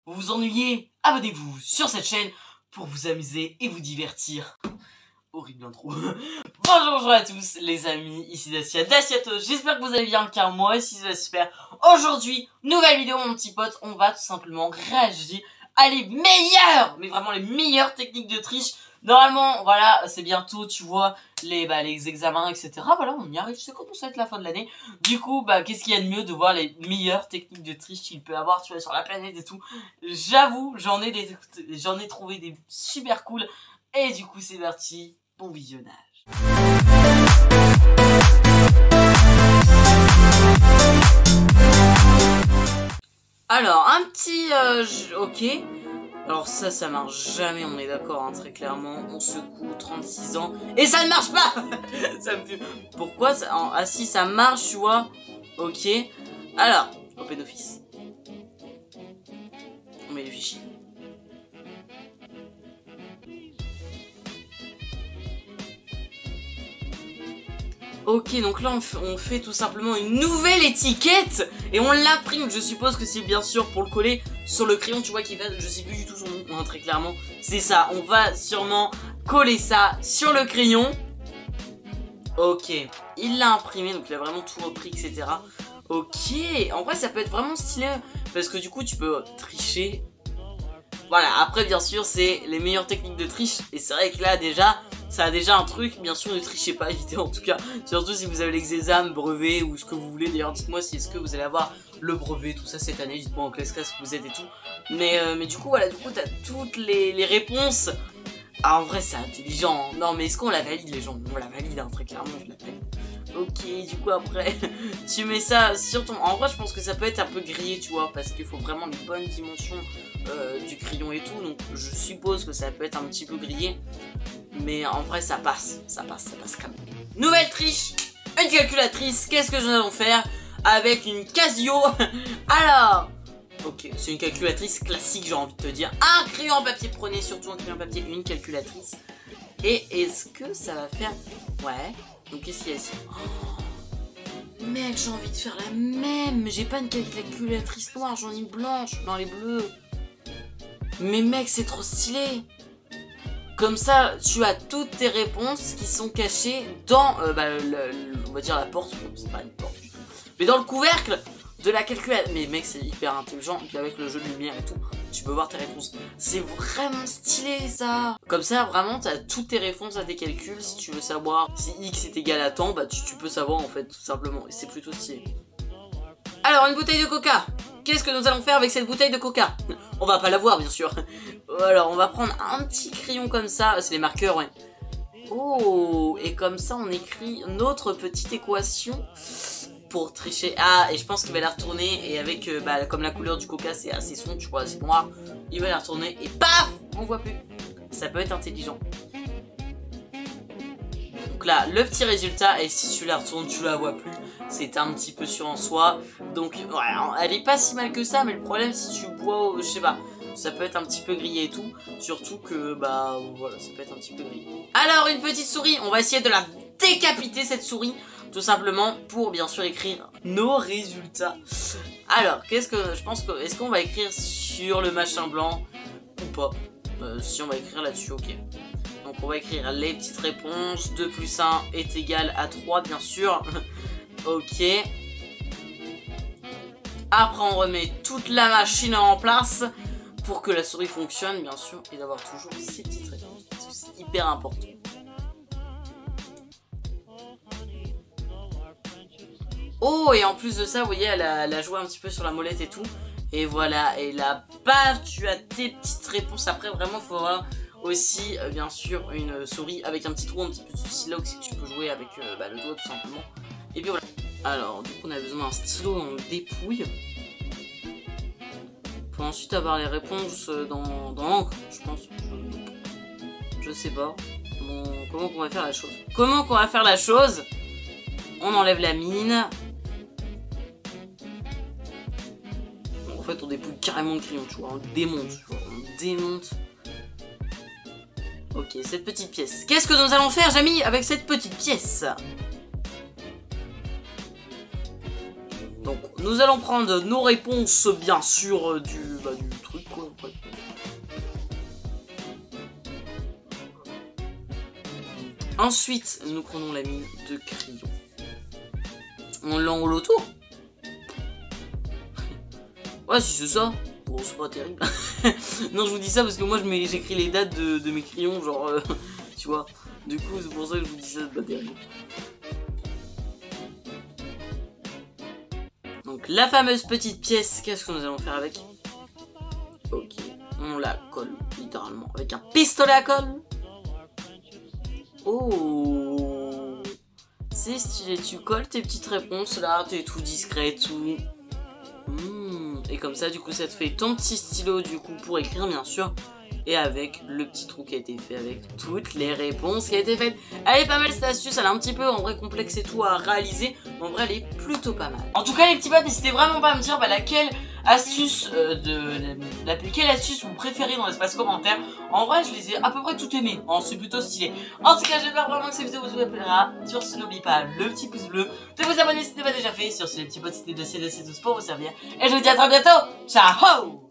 vous vous ennuyez, abonnez-vous sur cette chaîne pour vous amuser et vous divertir. Horrible intro. Bonjour à tous les amis, ici Dacia, Daciatos, j'espère que vous allez bien car moi aussi ça va super. Aujourd'hui, nouvelle vidéo mon petit pote, on va tout simplement réagir à les meilleures, mais vraiment les meilleures techniques de triche. Normalement, voilà, c'est bientôt, tu vois, les examens, etc. Voilà, on y arrive, c'est comme ça va être la fin de l'année. Du coup, qu'est-ce qu'il y a de mieux de voir les meilleures techniques de triche qu'il peut avoir, tu vois, sur la planète et tout. J'avoue, j'en ai trouvé des super cool. Et du coup, c'est parti, bon visionnage. Alors, un petit... ok. Alors ça marche jamais, on est d'accord, hein, très clairement. On secoue, 36 ans, et ça ne marche pas. Ça me fait... Pourquoi ça... Ah si, ça marche, tu vois. Ok. Alors, Open Office. On met les fichiers. Ok, donc là on fait tout simplement une nouvelle étiquette et on l'imprime. Je suppose que c'est bien sûr pour le coller sur le crayon, tu vois, qui va, je sais plus du tout son nom, hein, très clairement. C'est ça, on va sûrement coller ça sur le crayon. Ok, il l'a imprimé, donc il a vraiment tout repris, etc. Ok, en vrai ça peut être vraiment stylé parce que du coup tu peux tricher. Voilà, après bien sûr c'est les meilleures techniques de triche et c'est vrai que là déjà... Ça a déjà un truc, bien sûr ne trichez pas, évitez en tout cas, surtout si vous avez les examens, brevet ou ce que vous voulez. D'ailleurs dites-moi si est-ce que vous allez avoir le brevet, tout ça cette année, dites-moi en quelle classe vous êtes et tout. Mais du coup voilà, du coup t'as toutes les réponses. Ah en vrai c'est intelligent, hein. Non mais est-ce qu'on la valide les gens? On la valide, hein, très clairement je la valide. Ok, du coup après, tu mets ça sur ton... En vrai je pense que ça peut être un peu grillé, tu vois, parce qu'il faut vraiment les bonnes dimensions du crayon et tout. Donc je suppose que ça peut être un petit peu grillé. Mais en vrai ça passe quand même. Nouvelle triche, une calculatrice. Qu'est-ce que nous allons faire avec une Casio? Alors, ok, c'est une calculatrice classique, j'ai envie de te dire. Un crayon en papier, prenez surtout un crayon en papier, une calculatrice. Et est-ce que ça va faire... Ouais, donc qu'est-ce qu'il y a ici? Oh, mec, j'ai envie de faire la même. J'ai pas une calculatrice noire, j'en ai une blanche dans les bleus. Mais mec, c'est trop stylé. Comme ça, tu as toutes tes réponses qui sont cachées dans, on va dire la porte, c'est pas une porte, mais dans le couvercle de la calculatrice. Mais mec, c'est hyper intelligent, et puis avec le jeu de lumière et tout, tu peux voir tes réponses. C'est vraiment stylé ça. Comme ça, vraiment, tu as toutes tes réponses à tes calculs. Si tu veux savoir si X est égal à temps, tu peux savoir en fait, tout simplement, et c'est plutôt stylé. Alors, une bouteille de coca. Qu'est-ce que nous allons faire avec cette bouteille de coca? On va pas la voir, bien sûr. Alors, on va prendre un petit crayon comme ça. C'est les marqueurs, ouais. Oh, et comme ça, on écrit notre petite équation pour tricher. Ah, et je pense qu'il va la retourner. Et avec, comme la couleur du coca, c'est assez sombre, tu vois, c'est noir. Il va la retourner et paf, on voit plus. Ça peut être intelligent. Donc là, le petit résultat, et si tu la retournes, tu la vois plus. C'est un petit peu sûr en soi. Donc, ouais, elle est pas si mal que ça, mais le problème, si tu bois, je sais pas, ça peut être un petit peu grillé et tout. Surtout que, voilà, ça peut être un petit peu grillé. Alors, une petite souris, on va essayer de la décapiter, cette souris. Tout simplement pour, bien sûr, écrire nos résultats. Alors, qu'est-ce que, je pense que, est-ce qu'on va écrire sur le machin blanc ou pas? Si on va écrire là-dessus, ok. Donc, on va écrire les petites réponses. 2 plus 1 est égal à 3, bien sûr. Ok. Après on remet toute la machine en place pour que la souris fonctionne bien sûr et d'avoir toujours ces petites réponses. C'est hyper important. Oh, et en plus de ça, vous voyez, elle a joué un petit peu sur la molette et tout. Et voilà, et là, paf, tu as tes petites réponses. Après vraiment il faut avoir aussi bien sûr une souris avec un petit trou, un petit peu de stylo que tu peux jouer avec le doigt tout simplement. Et puis voilà. Alors, du coup, on a besoin d'un stylo en dépouille. Pour ensuite avoir les réponses dans l'encre, je pense. Je sais pas. Bon, comment qu'on va faire la chose? Comment qu'on va faire la chose? On enlève la mine. Bon, en fait, on dépouille carrément le crayon, tu vois. On démonte, tu vois. On démonte. Ok, cette petite pièce. Qu'est-ce que nous allons faire, Jamy, avec cette petite pièce? Donc nous allons prendre nos réponses bien sûr du truc quoi, Ouais. Ensuite, nous prenons la mine de crayon. On l'enroule autour. Ouais, si c'est ça. Bon, c'est pas terrible. Non, je vous dis ça parce que moi, j'écris les dates de mes crayons, genre, tu vois. Du coup, c'est pour ça que je vous dis ça, c'est pas terrible. Donc, la fameuse petite pièce, qu'est-ce que nous allons faire avec? Ok, on la colle, littéralement, avec un pistolet à colle. Oh, c'est stylé, tu colles tes petites réponses là, t'es tout discret, tout. Et comme ça, du coup, ça te fait ton petit stylo, du coup, pour écrire, bien sûr. Et avec le petit trou qui a été fait avec toutes les réponses qui a été faites. Elle est pas mal cette astuce, elle est un petit peu en vrai complexe et tout à réaliser. Mais en vrai, elle est plutôt pas mal. En tout cas, les petits potes, n'hésitez vraiment pas à me dire laquelle astuce quelle astuce vous préférez dans l'espace commentaire. En vrai, je les ai à peu près toutes aimées. C'est plutôt stylé. En tout cas, j'espère vraiment que cette vidéo vous plaira. Sur ce, n'oubliez pas le petit pouce bleu, de vous abonner si ce n'est pas déjà fait. Sur ce, les petits potes, c'était de tous pour vous servir. Et je vous dis à très bientôt. Ciao!